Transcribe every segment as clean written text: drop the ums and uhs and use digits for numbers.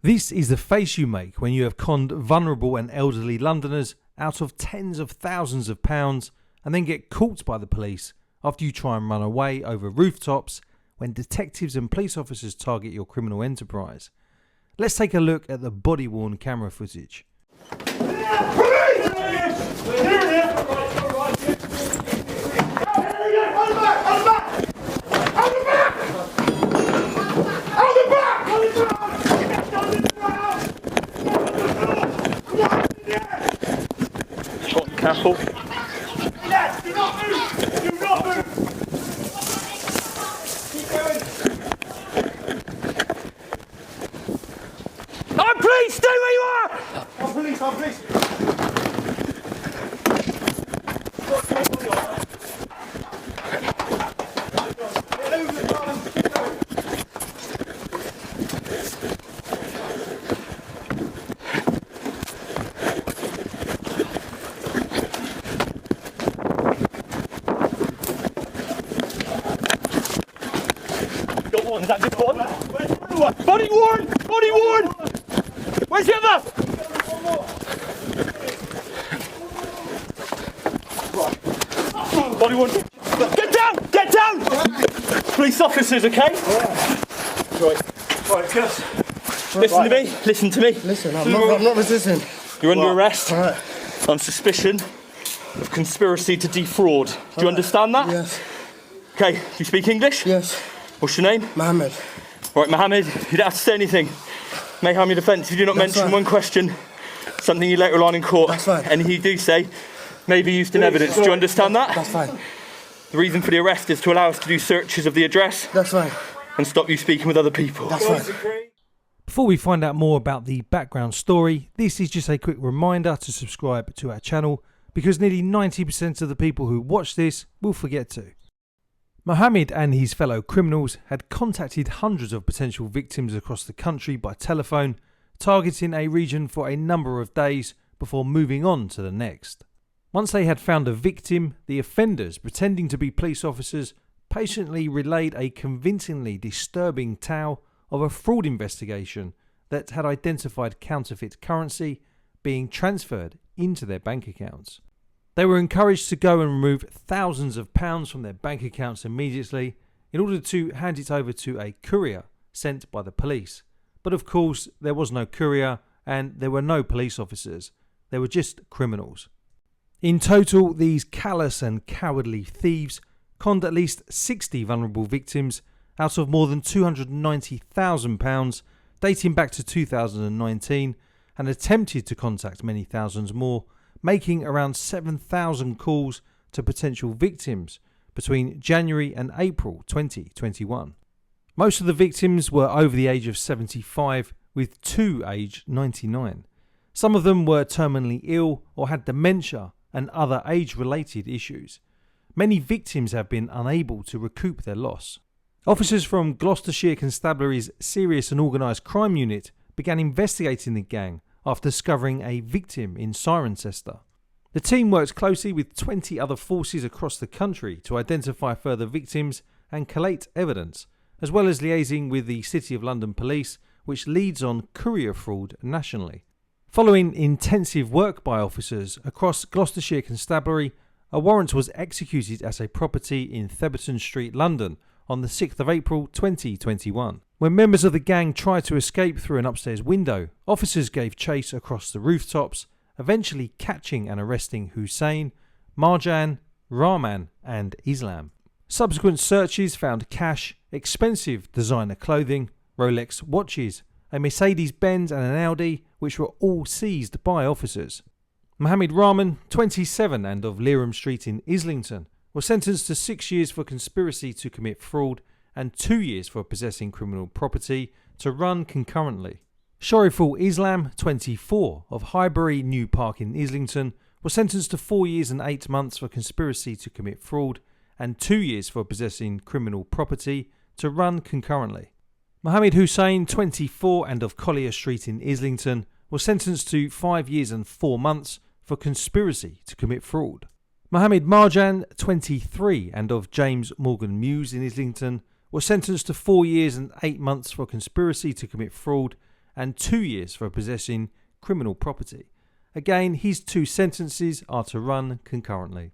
This is the face you make when you have conned vulnerable and elderly Londoners out of tens of thousands of pounds and then get caught by the police after you try and run away over rooftops when detectives and police officers target your criminal enterprise. Let's take a look at the body-worn camera footage. Careful. Yes, do not move! Do not move! Keep going. I'm police! Stay where you are! I'm police, I'm police. Is that just one? Body worn! Body worn! Where's the other? Body worn. Get down! Get down! Police officers, okay? Right, Gus. Listen to me. Listen to me. Listen, I'm not resisting. You're under arrest Alright. on suspicion of conspiracy to defraud. Do you understand that? Yes. Okay, do you speak English? Yes. What's your name? Mohammed. All right, Mohammed, you don't have to say anything. May harm your defence if you do not That's mention fine. one question, something you later rely on in court. That's fine. Anything you do say may be used in evidence. Do you understand that? That's fine. The reason for the arrest is to allow us to do searches of the address That's fine. and stop you speaking with other people. That's fine. Before we find out more about the background story, this is just a quick reminder to subscribe to our channel because nearly 90% of the people who watch this will forget to. Mohammed and his fellow criminals had contacted hundreds of potential victims across the country by telephone, targeting a region for a number of days before moving on to the next. Once they had found a victim, the offenders, pretending to be police officers, patiently relayed a convincingly disturbing tale of a fraud investigation that had identified counterfeit currency being transferred into their bank accounts. They were encouraged to go and remove thousands of pounds from their bank accounts immediately in order to hand it over to a courier sent by the police. But of course, there was no courier and there were no police officers. There were just criminals. In total, these callous and cowardly thieves conned at least 60 vulnerable victims out of more than £290,000 dating back to 2019 and attempted to contact many thousands more, making around 7,000 calls to potential victims between January and April 2021. Most of the victims were over the age of 75, with two aged 99. Some of them were terminally ill or had dementia and other age-related issues. Many victims have been unable to recoup their loss. Officers from Gloucestershire Constabulary's Serious and Organised Crime Unit began investigating the gang after discovering a victim in Cirencester. The team worked closely with 20 other forces across the country to identify further victims and collate evidence, as well as liaising with the City of London Police, which leads on courier fraud nationally. Following intensive work by officers across Gloucestershire Constabulary, a warrant was executed at a property in Theberton Street, London, on the 6th of April 2021. When members of the gang tried to escape through an upstairs window, officers gave chase across the rooftops, eventually catching and arresting Hussein, Marjan, Rahman and Islam. Subsequent searches found cash, expensive designer clothing, Rolex watches, a Mercedes-Benz and an Audi, which were all seized by officers. Mohammed Rahman, 27 and of Leerham Street in Islington, was sentenced to 6 years for conspiracy to commit fraud and 2 years for possessing criminal property to run concurrently. Shariful Islam, 24, of Highbury New Park in Islington, was sentenced to 4 years and 8 months for conspiracy to commit fraud and 2 years for possessing criminal property to run concurrently. Mohammed Hussein, 24, and of Collier Street in Islington, was sentenced to 5 years and 4 months for conspiracy to commit fraud. Mohammed Marjan, 23, and of James Morgan Mews in Islington, was sentenced to 4 years and 8 months for conspiracy to commit fraud and 2 years for possessing criminal property. Again, his 2 sentences are to run concurrently.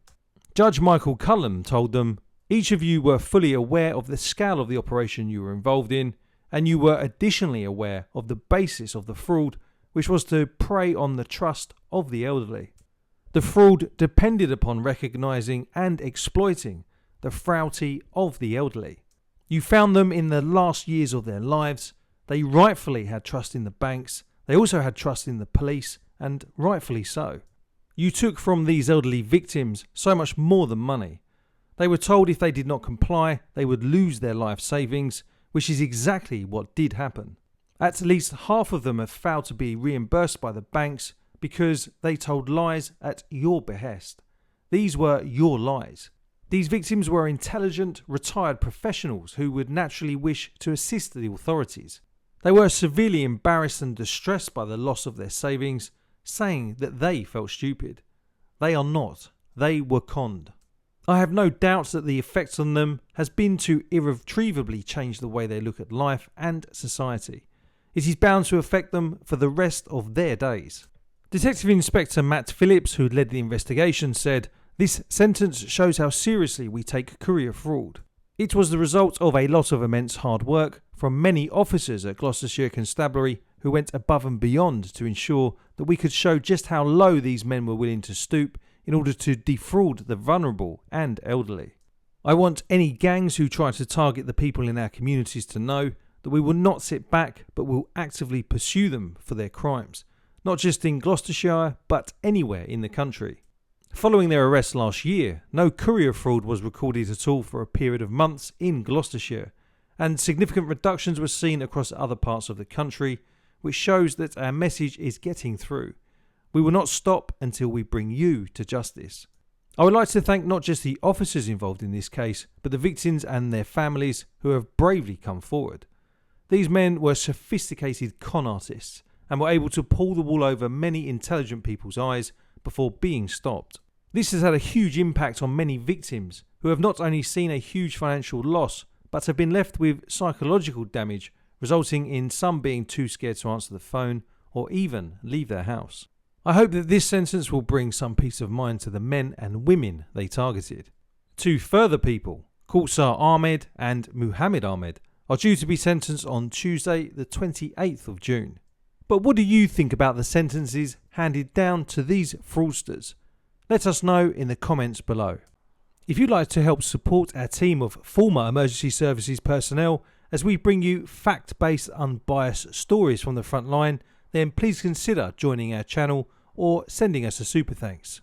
Judge Michael Cullum told them, "Each of you were fully aware of the scale of the operation you were involved in, and you were additionally aware of the basis of the fraud, which was to prey on the trust of the elderly. The fraud depended upon recognising and exploiting the frailty of the elderly. You found them in the last years of their lives. They rightfully had trust in the banks. They also had trust in the police, and rightfully so. You took from these elderly victims so much more than money. They were told if they did not comply, they would lose their life savings, which is exactly what did happen. At least half of them have failed to be reimbursed by the banks because they told lies at your behest. These were your lies. These victims were intelligent, retired professionals who would naturally wish to assist the authorities. They were severely embarrassed and distressed by the loss of their savings, saying that they felt stupid. They are not. They were conned. I have no doubts that the effect on them has been to irretrievably change the way they look at life and society. It is bound to affect them for the rest of their days." Detective Inspector Matt Phillips, who led the investigation, said, "This sentence shows how seriously we take courier fraud. It was the result of a lot of immense hard work from many officers at Gloucestershire Constabulary who went above and beyond to ensure that we could show just how low these men were willing to stoop in order to defraud the vulnerable and elderly. I want any gangs who try to target the people in our communities to know that we will not sit back but will actively pursue them for their crimes, not just in Gloucestershire but anywhere in the country." Following their arrest last year, no courier fraud was recorded at all for a period of months in Gloucestershire, and significant reductions were seen across other parts of the country, which shows that our message is getting through. We will not stop until we bring you to justice. I would like to thank not just the officers involved in this case, but the victims and their families who have bravely come forward. These men were sophisticated con artists and were able to pull the wool over many intelligent people's eyes before being stopped. This has had a huge impact on many victims who have not only seen a huge financial loss, but have been left with psychological damage, resulting in some being too scared to answer the phone or even leave their house. I hope that this sentence will bring some peace of mind to the men and women they targeted. 2 further people, Kautsar Ahmed and Mohammed Ahmed, are due to be sentenced on Tuesday the 28th of June. But what do you think about the sentences handed down to these fraudsters? Let us know in the comments below. If you'd like to help support our team of former emergency services personnel as we bring you fact-based, unbiased stories from the front line, then please consider joining our channel or sending us a super thanks.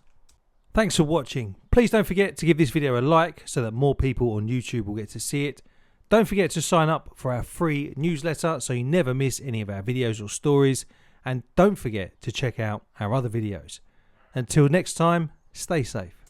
Thanks for watching. Please don't forget to give this video a like so that more people on YouTube will get to see it. Don't forget to sign up for our free newsletter so you never miss any of our videos or stories. And don't forget to check out our other videos. Until next time, stay safe.